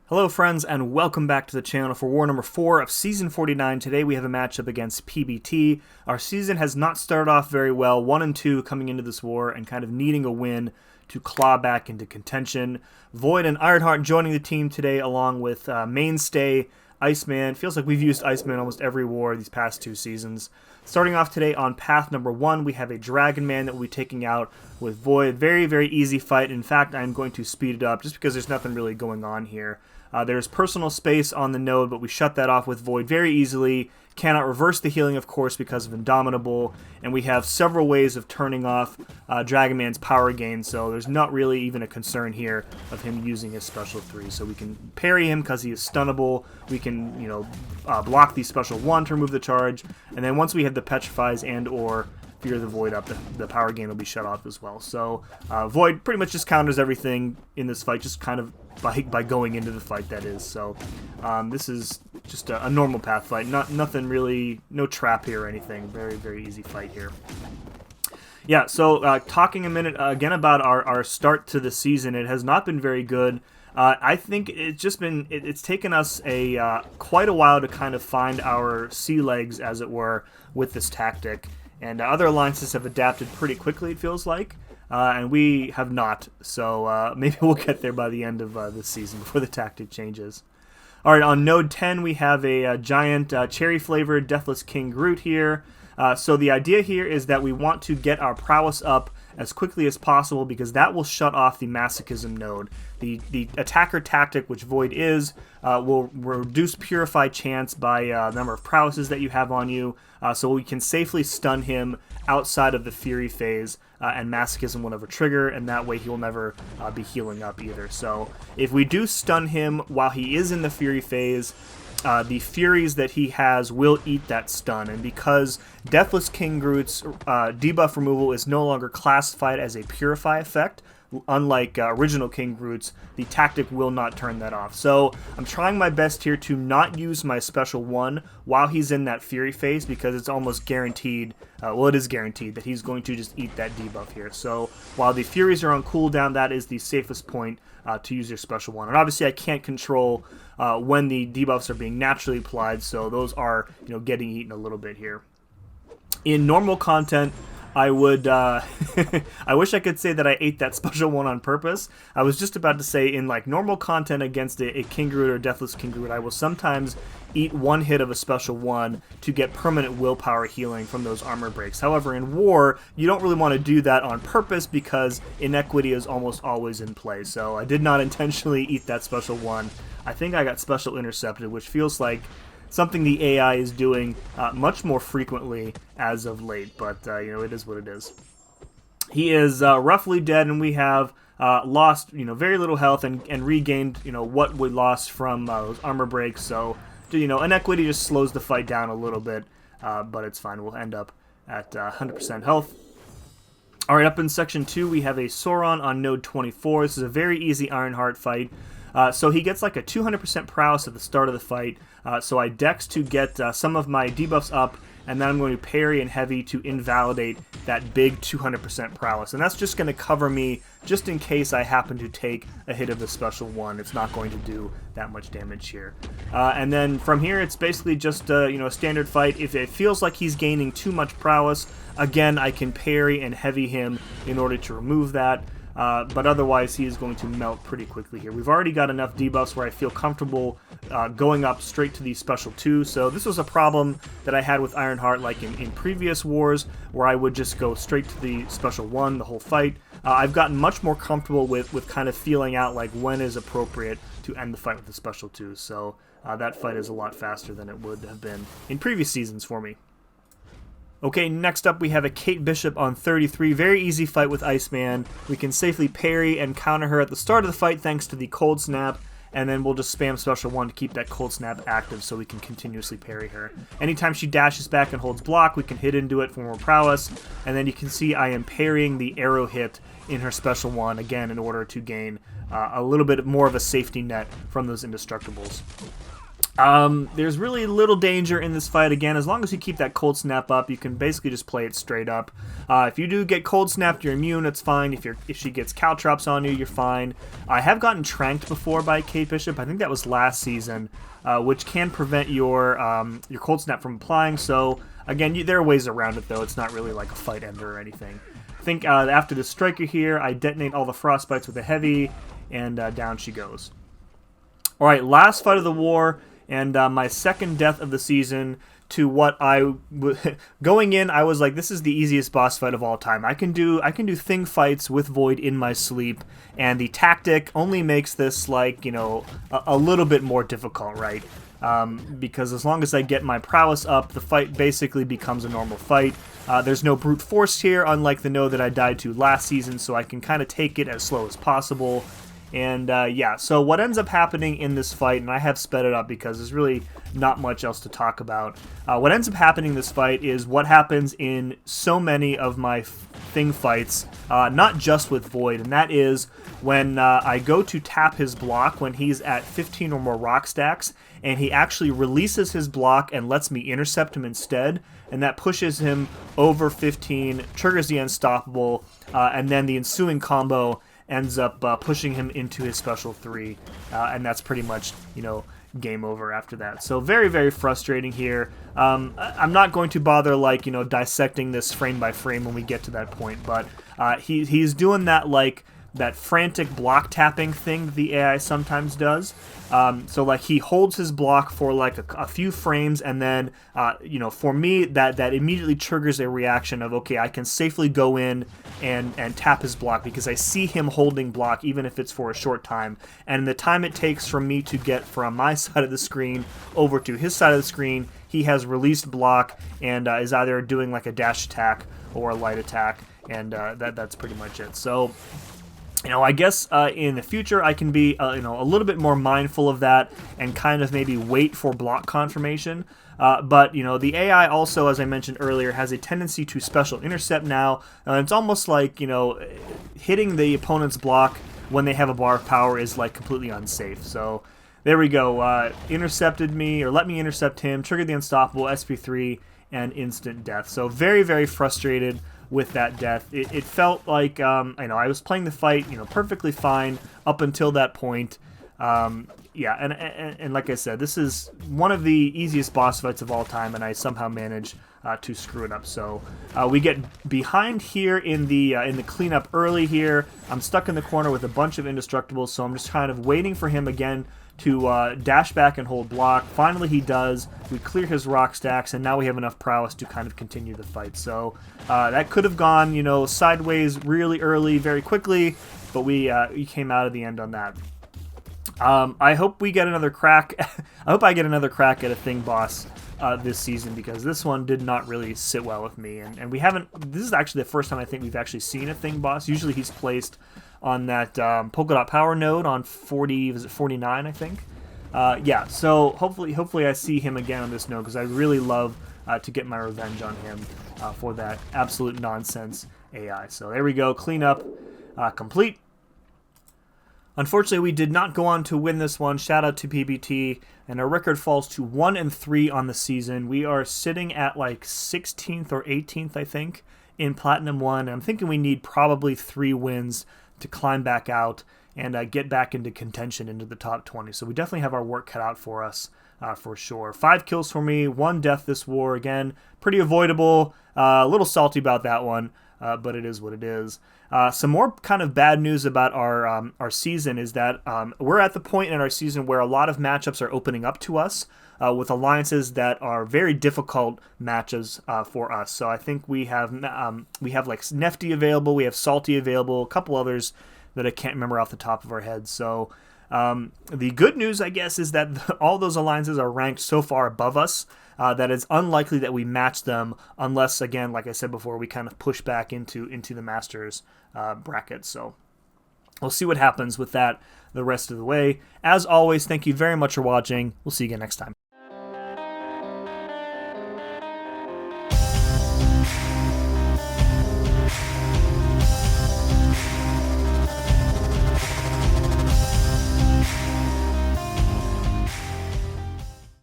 Hello friends and welcome back to the channel for war number 4 of season 49. Today we have a matchup against PBT. Our season has not started off very well, 1-2 coming into this war and kind of needing a win to claw back into contention. Void and Ironheart joining the team today along with mainstay Iceman. Feels like we've used Iceman almost every war these past 2 seasons. Starting off today on path number 1, we have a Dragon Man that we'll be taking out with Void. Very, very easy fight. In fact, I'm going to speed it up just because there's nothing really going on here. There's personal space on the node, but we shut that off with Void very easily. Cannot reverse the healing, of course, because of Indomitable. And we have several ways of turning off Dragon Man's power gain, so there's not really even a concern here of him using his special 3. So we can parry him because he is stunnable. We can, block the special 1 to remove the charge. And then once we have the Petrifies and or Fear the Void up, the power gain will be shut off as well. So Void pretty much just counters everything in this fight, just kind of by going into the fight, that is. So this is just a normal path fight, nothing really, no trap here or anything. Very, very easy fight here. Yeah, so talking a minute again about our start to the season, it has not been very good. I think it's just been, it's taken us quite a while to kind of find our sea legs, as it were, with this tactic. And other alliances have adapted pretty quickly, it feels like, and we have not. So maybe we'll get there by the end of this season before the tactic changes. All right, on node 10, we have a giant cherry-flavored Deathless King GROOT here. So the idea here is that we want to get our prowess up as quickly as possible because that will shut off the masochism node. The attacker tactic, which Void is, will reduce purify chance by the number of prowesses that you have on you, so we can safely stun him outside of the Fury phase, and masochism will never trigger, and that way he will never be healing up either. So if we do stun him while he is in the Fury phase, the Furies that he has will eat that stun, and because Deathless King GROOT's debuff removal is no longer classified as a Purify effect, unlike original King GROOT's, the tactic will not turn that off. So I'm trying my best here to not use my special 1 while he's in that Fury phase because it's almost guaranteed, well, it is guaranteed that he's going to just eat that debuff here. So while the Furies are on cooldown, that is the safest point to use your special 1. And obviously I can't control when the debuffs are being naturally applied, so those are getting eaten a little bit here. In normal content, I would, I wish I could say that I ate that special 1 on purpose. I was just about to say in like normal content against a King GROOT or Deathless King GROOT, I will sometimes eat 1 hit of a special 1 to get permanent willpower healing from those armor breaks. However, in war, you don't really want to do that on purpose because inequity is almost always in play. So I did not intentionally eat that special 1. I think I got special intercepted, which feels like something the AI is doing much more frequently as of late, but it is what it is. He is roughly dead, and we have lost very little health and regained what we lost from those armor breaks. So inequity just slows the fight down a little bit, but it's fine. We'll end up at 100% health. All right, up in section 2, we have a Sauron on node 24. This is a very easy Ironheart fight. So he gets like a 200% prowess at the start of the fight, so I dex to get some of my debuffs up, and then I'm going to parry and heavy to invalidate that big 200% prowess. And that's just going to cover me just in case I happen to take a hit of the special 1. It's not going to do that much damage here. And then from here, it's basically just a standard fight. If it feels like he's gaining too much prowess, again, I can parry and heavy him in order to remove that. But otherwise, he is going to melt pretty quickly here. We've already got enough debuffs where I feel comfortable going up straight to the special 2. So this was a problem that I had with Ironheart like in previous wars, where I would just go straight to the special 1 the whole fight. I've gotten much more comfortable with kind of feeling out like when is appropriate to end the fight with the special 2. So that fight is a lot faster than it would have been in previous seasons for me. Okay, next up we have a Kate Bishop on 33. Very easy fight with Iceman. We can safely parry and counter her at the start of the fight thanks to the Cold Snap, and then we'll just spam special 1 to keep that Cold Snap active so we can continuously parry her. Anytime she dashes back and holds block, we can hit into it for more prowess, and then you can see I am parrying the arrow hit in her special 1, again, in order to gain a little bit more of a safety net from those indestructibles. There's really little danger in this fight. Again, as long as you keep that cold snap up, you can basically just play it straight up. If you do get cold snapped, you're immune. It's fine. If she gets caltrops on you, you're fine. I have gotten tranked before by Kate Bishop. I think that was last season, which can prevent your cold snap from applying. So again, there are ways around it though. It's not really like a fight ender or anything. I think after the striker here, I detonate all the frostbites with a heavy, and down she goes. All right, last fight of the war. And my second death of the season, to what going in, I was like, this is the easiest boss fight of all time. I can do thing fights with Void in my sleep, and the tactic only makes this like, you know, a little bit more difficult, right? Because as long as I get my prowess up, the fight basically becomes a normal fight. There's no brute force here, unlike the node that I died to last season, so I can kind of take it as slow as possible. And yeah, so what ends up happening in this fight, and I have sped it up because there's really not much else to talk about. What ends up happening in this fight is what happens in so many of my thing fights, not just with Void, and that is when I go to tap his block when he's at 15 or more rock stacks, and he actually releases his block and lets me intercept him instead, and that pushes him over 15, triggers the unstoppable, and then the ensuing combo ends up pushing him into his special 3, and that's pretty much, you know, game over after that. So very, very frustrating here. I'm not going to bother, like, you know, dissecting this frame by frame when we get to that point, but he's doing that, like, that frantic block tapping thing that the AI sometimes does. So like he holds his block for like a few frames, and then you know, for me that immediately triggers a reaction of, okay, I can safely go in and tap his block because I see him holding block even if it's for a short time, and the time it takes for me to get from my side of the screen over to his side of the screen, he has released block and is either doing like a dash attack or a light attack, and that's pretty much it. So, you know, I guess in the future I can be, you know, a little bit more mindful of that and kind of maybe wait for block confirmation. But, you know, the AI also, as I mentioned earlier, has a tendency to special intercept now. It's almost like, you know, hitting the opponent's block when they have a bar of power is like completely unsafe. So there we go. Intercepted me, or let me intercept him, triggered the unstoppable, SP3, and instant death. So very, very frustrated with that death. It felt like, I know, I was playing the fight, you know, perfectly fine up until that point. Yeah, and like I said, this is one of the easiest boss fights of all time, and I somehow managed to screw it up. So we get behind here in the cleanup early here. I'm stuck in the corner with a bunch of indestructibles, so I'm just kind of waiting for him again to dash back and hold block. Finally he does. We clear his rock stacks, and now we have enough prowess to kind of continue the fight. So that could have gone, you know, sideways really early, very quickly, but we came out of the end on that. I hope we get another crack. I hope I get another crack at a thing boss this season, because this one did not really sit well with me, and we haven't. This is actually the first time I think we've actually seen a thing boss. Usually he's placed on that polka dot power node on 40, was it 49, I think? Yeah, so hopefully I see him again on this node, because I really love to get my revenge on him for that absolute nonsense AI. So there we go, cleanup complete. Unfortunately, we did not go on to win this one. Shout out to PBT, and our record falls to 1-3 on the season. We are sitting at like 16th or 18th, I think, in Platinum 1. And I'm thinking we need probably 3 wins to climb back out and get back into contention into the top 20. So we definitely have our work cut out for us, for sure. 5 kills for me, 1 death this war. Again, pretty avoidable. A little salty about that one, but it is what it is. Some more kind of bad news about our season is that we're at the point in our season where a lot of matchups are opening up to us with alliances that are very difficult matches for us. So I think we have like Nefty available, we have Salty available, a couple others that I can't remember off the top of our heads. So the good news, I guess, is that all those alliances are ranked so far above us that it's unlikely that we match them unless, again, like I said before, we kind of push back into the Masters bracket. So we'll see what happens with that the rest of the way. As always, thank you very much for watching. We'll see you again next time.